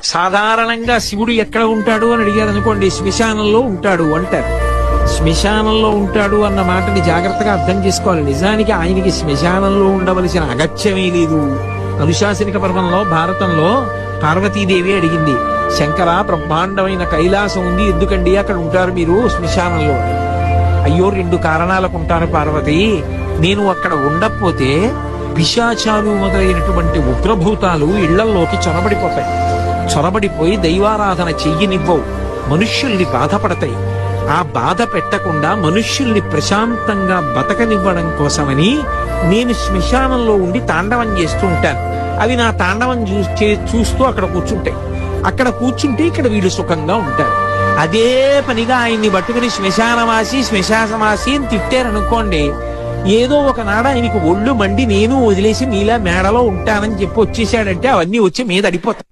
సాధారణంగా శివుడు ఎక్కడ ఉంటాడు అని అడిగారు అనుకోండి, శ్మశానంలో ఉంటాడు అంటారు. శ్మశానంలో ఉంటాడు అన్న మాటని జాగ్రత్తగా అర్థం చేసుకోవాలి. నిజానికి ఆయనకి శ్మశానంలో ఉండవలసిన అగత్యమే లేదు. అనుశాసనిక పర్వంలో భారతంలో పార్వతీదేవి అడిగింది, శంకర బ్రహ్మాండమైన కైలాసం ఉంది, ఎందుకండి అక్కడ ఉంటారు మీరు శ్మశానంలో? అయ్యో 2 కారణాలకు ఉంటారు పార్వతి. నేను అక్కడ ఉండకపోతే పిశాచాలు మొదలైనటువంటి ఉగ్రభూతాలు ఇళ్లల్లోకి చొరబడిపోతాయి. చొరబడిపోయి దైవారాధన చెయ్యనివ్వవు, మనుష్యుల్ని బాధపడతాయి. ఆ బాధ పెట్టకుండా మనుష్యుల్ని ప్రశాంతంగా బతకనివ్వడం కోసమని నేను శ్మశానంలో ఉండి తాండవం చేస్తూ ఉంటాను. అవి నా తాండవం చూస్తూ అక్కడ కూర్చుంటాయి. అక్కడ కూర్చుంటే ఇక్కడ వీళ్ళు సుఖంగా ఉంటారు. అదే పనిగా ఆయన్ని పట్టుకుని శ్మశానవాసి అని తిట్టారనుకోండి, ఏదో ఒకనాడు ఆయనకి ఒళ్ళు మండి నేను వదిలేసి మీలా మేడలో ఉంటానని చెప్పి వచ్చేసాడంటే అవన్నీ వచ్చి మీద అడిపోతాయి.